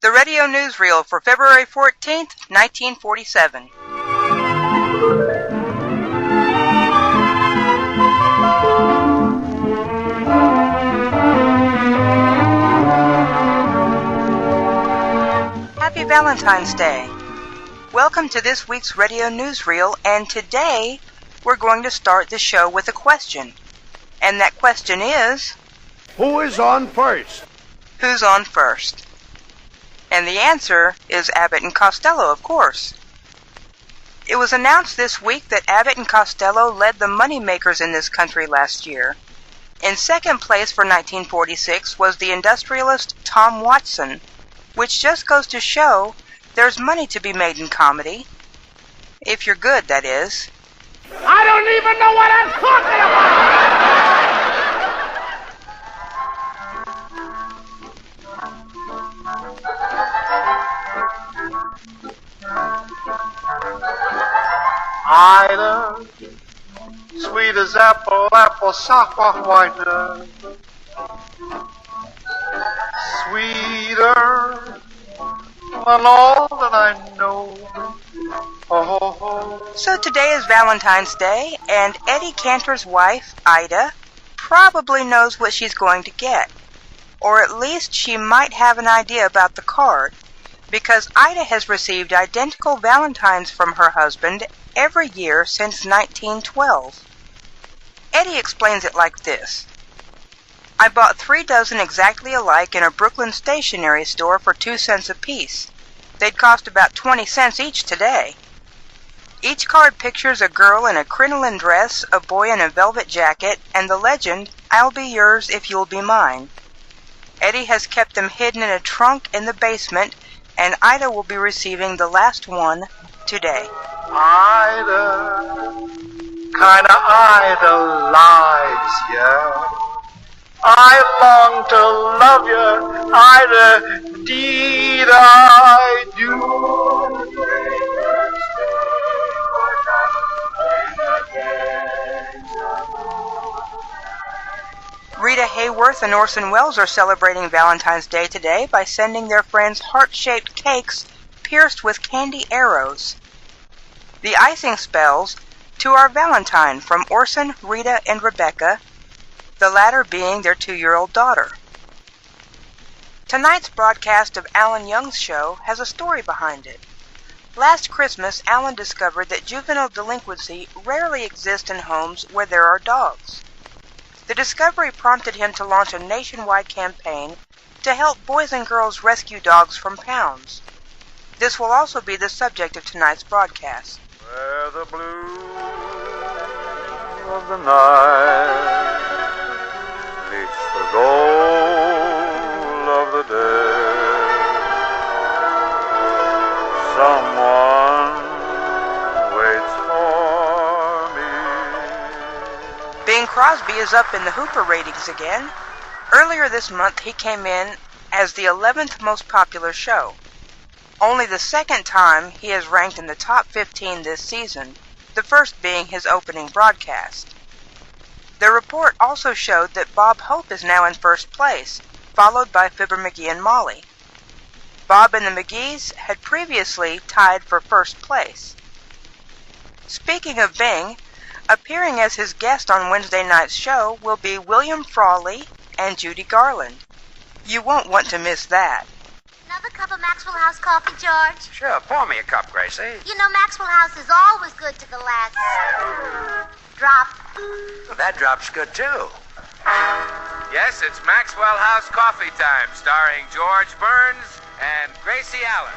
The radio newsreel for February 14th, 1947. Happy Valentine's Day. Welcome to this week's radio newsreel, and today we're going to start the show with a question. And that question is... Who is on first? Who's on first? And the answer is Abbott and Costello, of course. It was announced this week that Abbott and Costello led the moneymakers in this country last year. In second place for 1946 was the industrialist Tom Watson, which just goes to show there's money to be made in comedy. If you're good, that is. I don't even know what I'm talking about! Ida, sweet as apple, apple soft whiter, sweeter than all that I know. Oh. So today is Valentine's Day, and Eddy Cantor's wife, Ida, probably knows what she's going to get. Or at least she might have an idea about the card, because Ida has received identical Valentines from her husband every year since 1912. Eddy explains it like this. I bought 3 dozen exactly alike in a Brooklyn stationery store for 2 cents apiece. They'd cost about 20 cents each today. Each card pictures a girl in a crinoline dress, a boy in a velvet jacket, and the legend, I'll be yours if you'll be mine. Eddy has kept them hidden in a trunk in the basement, and Ida will be receiving the last one today. Ida, kinda idolize ya. I long to love you, Ida, deed I do. Rita, Hayworth, and Orson Welles are celebrating Valentine's Day today by sending their friends heart-shaped cakes pierced with candy arrows. The icing spells, To Our Valentine, from Orson, Rita, and Rebecca, the latter being their 2-year-old daughter. Tonight's broadcast of Alan Young's show has a story behind it. Last Christmas, Alan discovered that juvenile delinquency rarely exists in homes where there are dogs. The discovery prompted him to launch a nationwide campaign to help boys and girls rescue dogs from pounds. This will also be the subject of tonight's broadcast. Where the blue of the night meets the gold of the day, someone waits for me. Bing Crosby is up in the Hooper ratings again. Earlier this month, he came in as the 11th most popular show. Only the second time he has ranked in the top 15 this season, the first being his opening broadcast. The report also showed that Bob Hope is now in first place, followed by Fibber, McGee, and Molly. Bob and the McGees had previously tied for first place. Speaking of Bing, appearing as his guest on Wednesday night's show will be William Frawley and Judy Garland. You won't want to miss that. Another cup of Maxwell House coffee, George? Sure, pour me a cup, Gracie. You know, Maxwell House is always good to the last drop. Well, that drop's good, too. Yes, it's Maxwell House coffee time, starring George Byrns and Gracie Allen.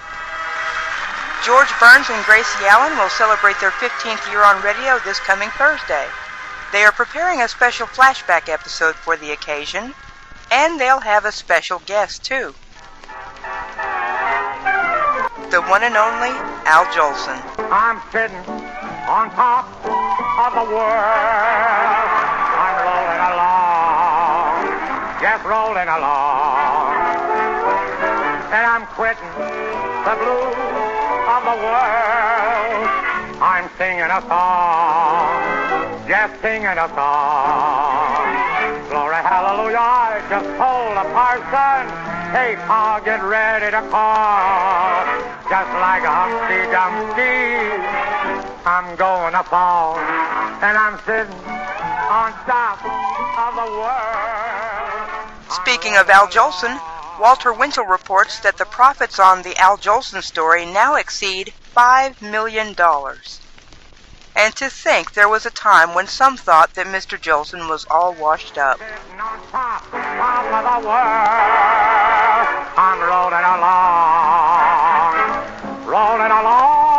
George Byrns and Gracie Allen will celebrate their 15th year on radio this coming Thursday. They are preparing a special flashback episode for the occasion, and they'll have a special guest, too. The one and only Al Jolson. I'm sitting on top of the world. I'm rolling along, just rolling along. And I'm quitting the blues of the world. I'm singing a song, just singing a song. Glory, hallelujah, I just told a parson Hey, Pa, get ready to call. Just like a Humpty Dumpty, I'm going to fall. And I'm sitting on top of the world. Speaking of Al Jolson, Walter Winchell reports that the profits on the Al Jolson story now exceed $5 million. And to think there was a time when some thought that Mr. Jolson was all washed up. Sitting on top of the world. I'm rolling along. Rolling along.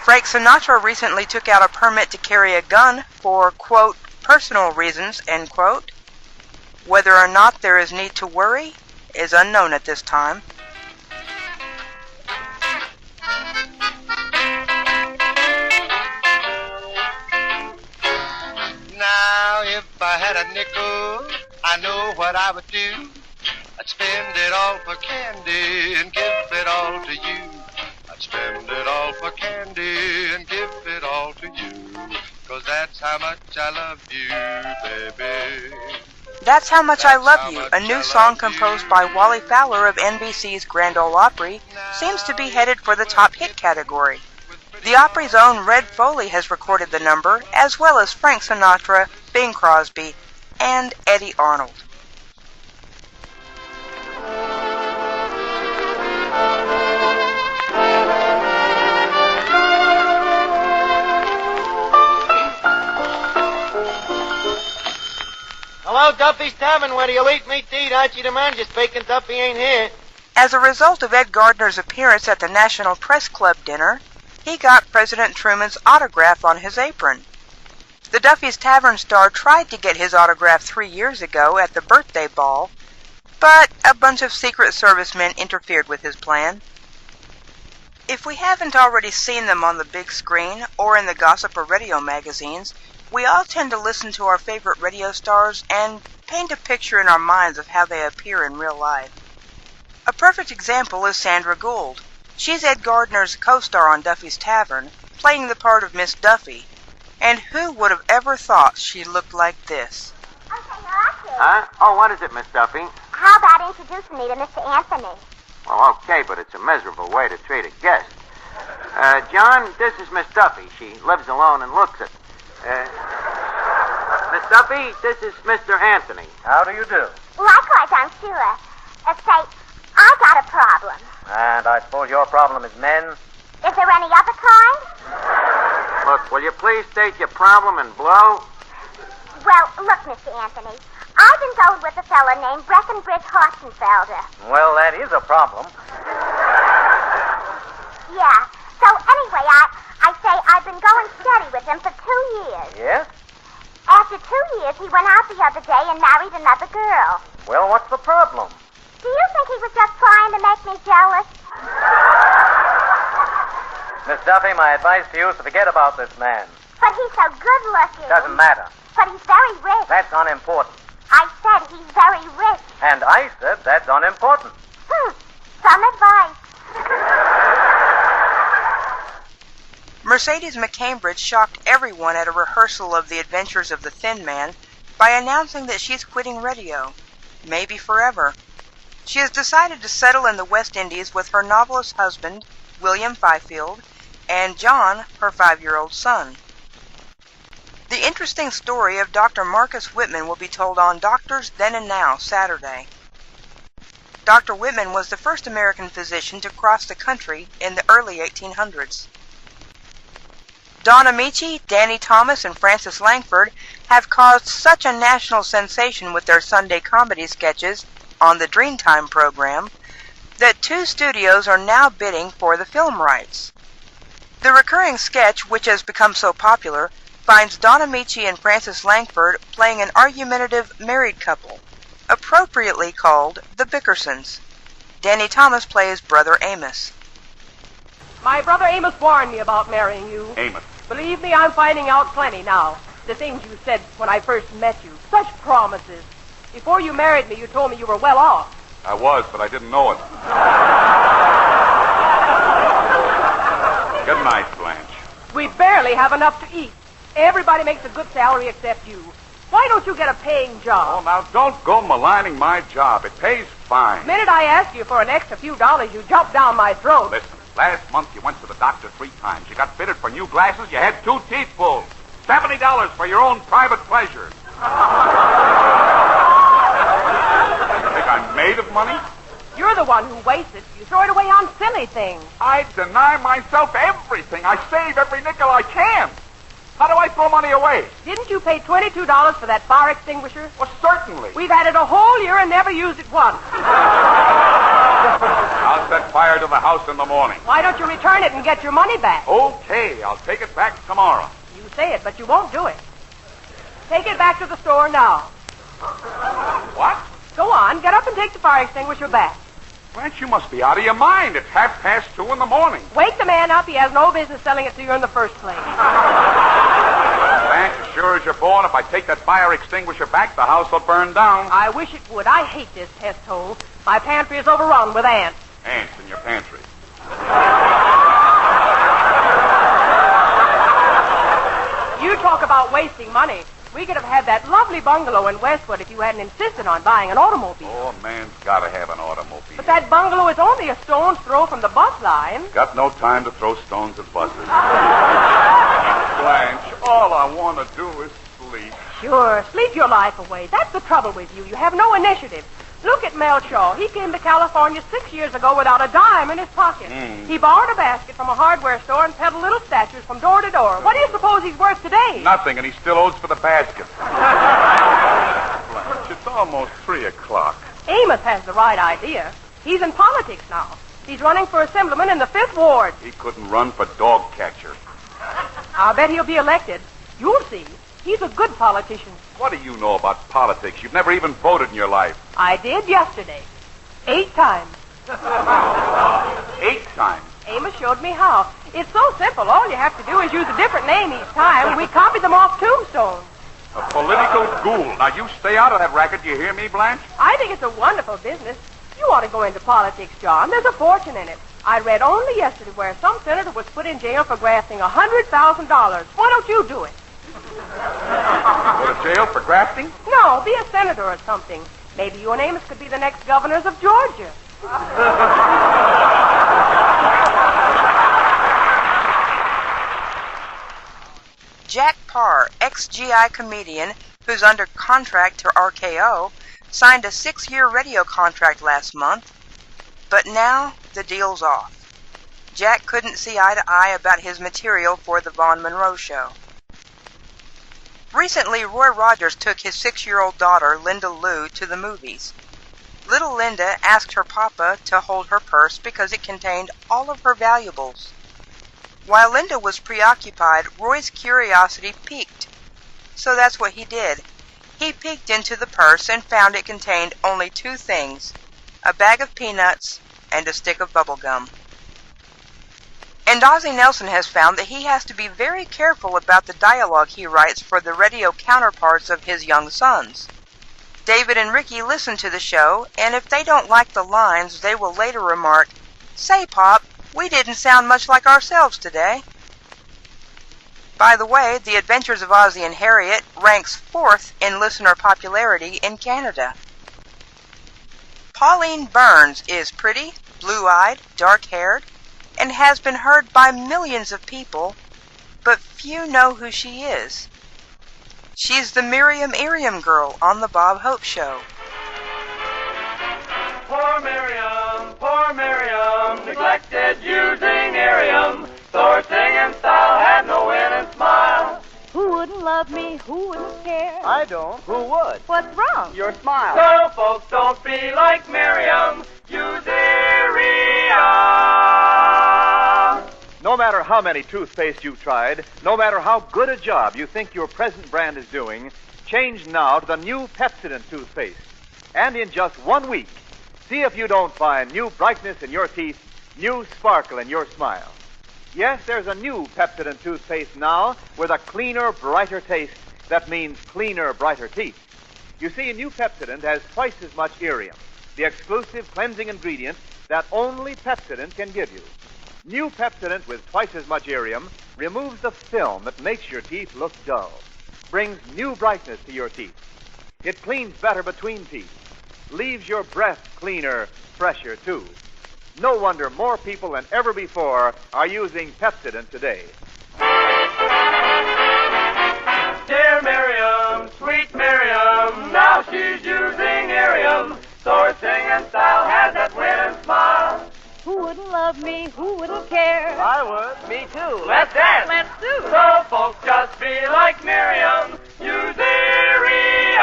Frank Sinatra recently took out a permit to carry a gun for, quote, personal reasons, end quote. Whether or not there is need to worry is unknown at this time. Now, if I had a nickel, I know what I would do. I'd spend it all for candy and give it all to you. I'd spend it all for candy and give it all to you. 'Cause that's how much I love you, baby. That's How Much I Love You, a new song composed by Wally Fowler of NBC's Grand Ole Opry, seems to be headed for the top hit category. The Opry's own Red Foley has recorded the number, as well as Frank Sinatra, Bing Crosby, and Eddy Arnold. Hello, Duffy's Tavern. Where do you eat meat to eat? Archie the manager's speaking. Duffy ain't here. As a result of Ed Gardner's appearance at the National Press Club dinner, he got President Truman's autograph on his apron. The Duffy's Tavern star tried to get his autograph 3 years ago at the birthday ball, but a bunch of Secret Service men interfered with his plan. If we haven't already seen them on the big screen or in the gossip or radio magazines, we all tend to listen to our favorite radio stars and paint a picture in our minds of how they appear in real life. A perfect example is Sandra Gould. She's Ed Gardner's co-star on Duffy's Tavern, playing the part of Miss Duffy. And who would have ever thought she looked like this? Okay, now I see. Huh? Oh, what is it, Miss Duffy? How about introducing me to Mr. Anthony? Well, okay, but it's a miserable way to treat a guest. John, this is Miss Duffy. She lives alone and looks it. Miss Duffy, this is Mr. Anthony. How do you do? Likewise, I'm sure. Say, I got a problem. And I suppose your problem is men? Is there any other kind? Look, will you please state your problem and blow? Well, look, Mr. Anthony, I've been going with a fella named Breckenbridge Horstenfelder. Well, that is a problem. Yeah. So anyway, I say I've been going steady with him for 2 years. Yes? After 2 years, he went out the other day and married another girl. Well, what's the problem? Do you think he was just trying to make me jealous? Miss Duffy, my advice to you is to forget about this man. But he's so good-looking. Doesn't matter. But he's very rich. That's unimportant. I said he's very rich. And I said that's unimportant. Some advice. Mercedes McCambridge shocked everyone at a rehearsal of The Adventures of the Thin Man by announcing that she's quitting radio, maybe forever. She has decided to settle in the West Indies with her novelist husband, William Fifield, and John, her 5-year-old son. The interesting story of Dr. Marcus Whitman will be told on Doctors Then and Now, Saturday. Dr. Whitman was the first American physician to cross the country in the early 1800s. Don Ameche, Danny Thomas, and Francis Langford have caused such a national sensation with their Sunday comedy sketches on the Dreamtime program that 2 studios are now bidding for the film rights. The recurring sketch, which has become so popular, finds Don Ameche and Francis Langford playing an argumentative married couple, appropriately called the Bickersons. Danny Thomas plays Brother Amos. My brother Amos warned me about marrying you. Amos. Believe me, I'm finding out plenty now. The things you said when I first met you. Such promises. Before you married me, you told me you were well off. I was, but I didn't know it. Good night, Blanche. We barely have enough to eat. Everybody makes a good salary except you. Why don't you get a paying job? Oh, now, don't go maligning my job. It pays fine. The minute I ask you for an extra few dollars, you jump down my throat. Listen, last month you went to the doctor 3 times. You got fitted for new glasses. You had 2 teeth pulled. $70 for your own private pleasure. You think I'm made of money? You're the one who wastes it. You throw it away on silly things. I deny myself everything. I save every nickel I can. How do I throw money away? Didn't you pay $22 for that fire extinguisher? Well, certainly. We've had it a whole year and never used it once. I'll set fire to the house in the morning. Why don't you return it and get your money back? Okay, I'll take it back tomorrow. You say it, but you won't do it. Take it back to the store now. What? Go on, get up and take the fire extinguisher back. Blanche, you must be out of your mind. It's 2:30 in the morning. Wake the man up. He has no business selling it to you in the first place. Blanche, as sure as you're born, if I take that fire extinguisher back, the house will burn down. I wish it would. I hate this pest hole. My pantry is overrun with ants. Ants in your pantry. You talk about wasting money. We could have had that lovely bungalow in Westwood if you hadn't insisted on buying an automobile. Oh, a man's got to have an automobile. But that bungalow is only a stone's throw from the bus line. Got no time to throw stones at buses. Blanche, all I want to do is sleep. Sure, sleep your life away. That's the trouble with you. You have no initiative. Look at Mel Shaw. He came to California 6 years ago without a dime in his pocket. He borrowed a basket from a hardware store and peddled little statues from door to door. What do you suppose he's worth today? Nothing, and he still owes for the basket. Blanche, it's almost 3 o'clock. Amos has the right idea. He's in politics now. He's running for assemblyman in the 5th Ward. He couldn't run for dog catcher. I'll bet he'll be elected. You'll see. He's a good politician. What do you know about politics? You've never even voted in your life. I did yesterday. 8 times. 8 times? Amos showed me how. It's so simple. All you have to do is use a different name each time. We copied them off tombstones. A political Gould. Now, you stay out of that racket. Do you hear me, Blanche? I think it's a wonderful business. You ought to go into politics, John. There's a fortune in it. I read only yesterday where some senator was put in jail for grafting $100,000. Why don't you do it? Go to jail for grafting? No, be a senator or something. Maybe you and Amos could be the next governors of Georgia. Jack Paar, ex-GI comedian who's under contract to RKO, signed a 6-year radio contract last month, but now the deal's off. Jack couldn't see eye to eye about his material for the Vaughn Monroe show. Recently, Roy Rogers took his 6-year-old daughter, Linda Lou, to the movies. Little Linda asked her papa to hold her purse because it contained all of her valuables. While Linda was preoccupied, Roy's curiosity piqued. So that's what he did. He peeked into the purse and found it contained only 2 things: a bag of peanuts and a stick of bubble gum. And Ozzie Nelson has found that he has to be very careful about the dialogue he writes for the radio counterparts of his young sons. David and Ricky listen to the show, and if they don't like the lines, they will later remark, "Say, Pop, we didn't sound much like ourselves today." By the way, The Adventures of Ozzie and Harriet ranks 4th in listener popularity in Canada. Pauline Byrns is pretty, blue-eyed, dark-haired, and has been heard by millions of people, but few know who she is. She's the Miriam Iriam girl on the Bob Hope Show. Poor Miriam, neglected using Irium. So her singing style had no winning smile. Who wouldn't love me? Who wouldn't care? I don't. Who would? What's wrong? Your smile. So folks don't be like Miriam. Use Irium. No matter how many toothpaste you've tried, no matter how good a job you think your present brand is doing, change now to the new Pepsodent toothpaste. And in just 1 week, see if you don't find new brightness in your teeth, new sparkle in your smile. Yes, there's a new Pepsodent toothpaste now with a cleaner, brighter taste that means cleaner, brighter teeth. You see, new Pepsodent has twice as much Irium, the exclusive cleansing ingredient that only Pepsodent can give you. New Pepsodent with twice as much Irium removes the film that makes your teeth look dull, brings new brightness to your teeth. It cleans better between teeth, leaves your breath cleaner, fresher, too. No wonder more people than ever before are using Pepsodent today. Dear Miriam, sweet Miriam, now she's using Irium. Sourcing and style has that winning smile. Who wouldn't love me? Who wouldn't care? I would. Me too. Let's dance. Let's do. So folks just be like Miriam. Use Irium.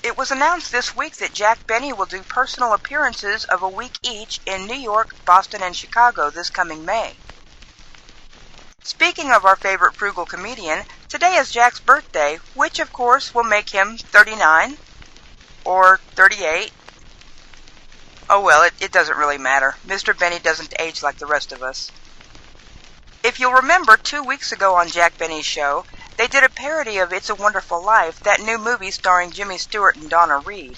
It was announced this week that Jack Benny will do personal appearances of a week each in New York, Boston, and Chicago this coming May. Speaking of our favorite frugal comedian, today is Jack's birthday, which of course will make him 39 or 38. Oh well, it doesn't really matter. Mr. Benny doesn't age like the rest of us. If you'll remember, 2 weeks ago on Jack Benny's show, they did a parody of It's a Wonderful Life, that new movie starring Jimmy Stewart and Donna Reed.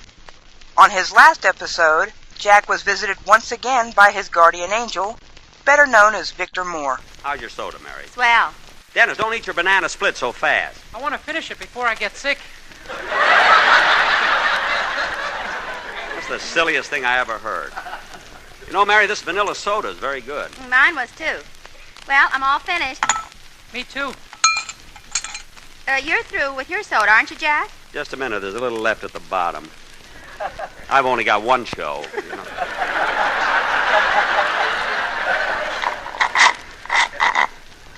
On his last episode, Jack was visited once again by his guardian angel, better known as Victor Moore. How's your soda, Mary? Swell. Dennis, don't eat your banana split so fast. I want to finish it before I get sick. That's the silliest thing I ever heard. You know, Mary, this vanilla soda is very good. Mine was too. Well, I'm all finished. Me too. You're through with your soda, aren't you, Jack? Just a minute. There's a little left at the bottom. I've only got one show. You know.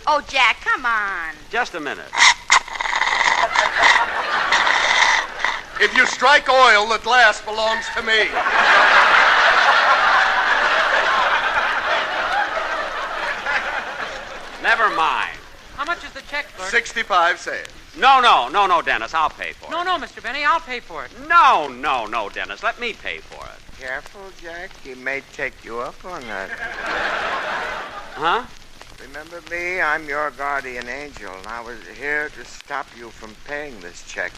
Oh, Jack, come on. Just a minute. If you strike oil, the glass belongs to me. Never mind. How much is the check, Bert? 65 cents. No, Dennis. I'll pay for it. No, Mr. Benny, I'll pay for it. No, Dennis. Let me pay for it. Careful, Jack. He may take you up on that. Huh? Remember me? I'm your guardian angel, and I was here to stop you from paying this check.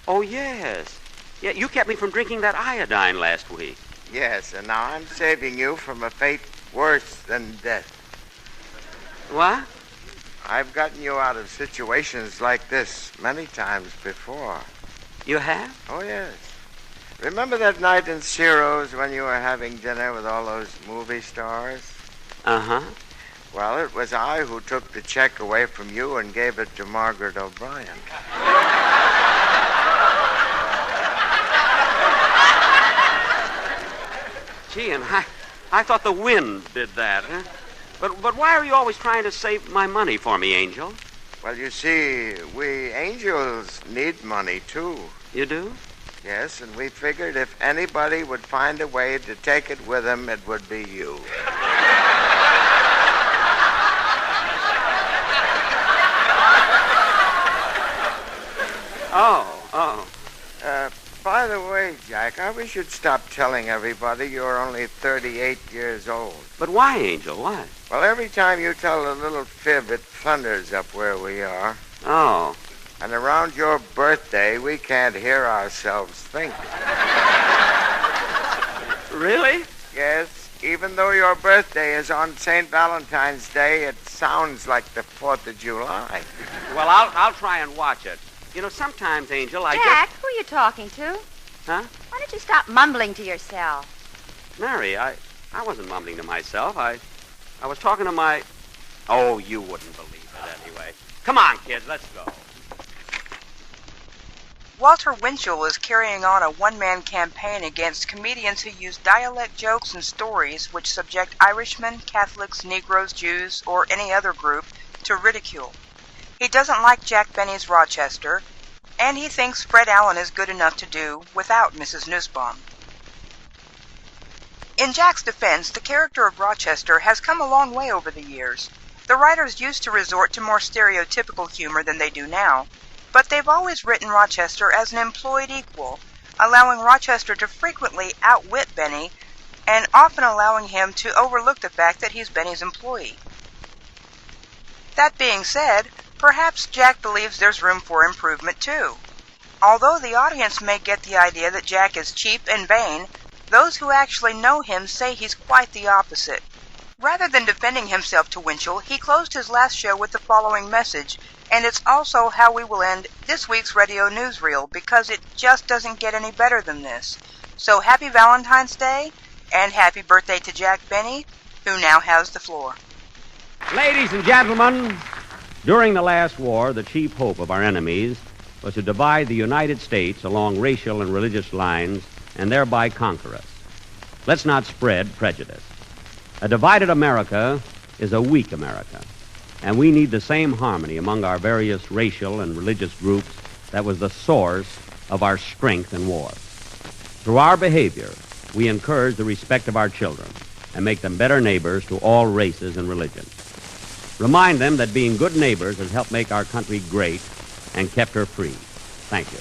Oh, yes. Yeah, you kept me from drinking that iodine last week. Yes, and now I'm saving you from a fate worse than death. What? I've gotten you out of situations like this many times before. You have? Oh, yes. Remember that night in Ciro's when you were having dinner with all those movie stars? Uh-huh. Well, it was I who took the check away from you and gave it to Margaret O'Brien. Gee, and I thought the wind did that, huh? But why are you always trying to save my money for me, Angel? Well, you see, we angels need money, too. You do? Yes, and we figured if anybody would find a way to take it with them, it would be you. Oh. By the way, Jack, I wish you'd stop telling everybody you're only 38 years old. But why, Angel? Why? Well, every time you tell a little fib, it thunders up where we are. Oh. And around your birthday, we can't hear ourselves think. Really? Yes. Even though your birthday is on St. Valentine's Day, it sounds like the 4th of July. Well, I'll try and watch it. You know, sometimes, Angel, Jack, who are you talking to? Huh? Why don't you stop mumbling to yourself? Mary, I wasn't mumbling to myself. I was talking to my... Oh, you wouldn't believe it anyway. Come on, kids, let's go. Walter Winchell is carrying on a one-man campaign against comedians who use dialect jokes and stories which subject Irishmen, Catholics, Negroes, Jews, or any other group to ridicule. He doesn't like Jack Benny's Rochester, and he thinks Fred Allen is good enough to do without Mrs. Nussbaum. In Jack's defense, the character of Rochester has come a long way over the years. The writers used to resort to more stereotypical humor than they do now, but they've always written Rochester as an employed equal, allowing Rochester to frequently outwit Benny, and often allowing him to overlook the fact that he's Benny's employee. That being said, perhaps Jack believes there's room for improvement, too. Although the audience may get the idea that Jack is cheap and vain, Those who actually know him say he's quite the opposite. Rather than defending himself to Winchell, he closed his last show with the following message, and it's also how we will end this week's radio newsreel, because it just doesn't get any better than this. So happy Valentine's Day, and happy birthday to Jack Benny, who now has the floor. Ladies and gentlemen, during the last war, the chief hope of our enemies was to divide the United States along racial and religious lines and thereby conquer us. Let's not spread prejudice. A divided America is a weak America, and we need the same harmony among our various racial and religious groups that was the source of our strength in war. Through our behavior, we encourage the respect of our children and make them better neighbors to all races and religions. Remind them that being good neighbors has helped make our country great and kept her free. Thank you.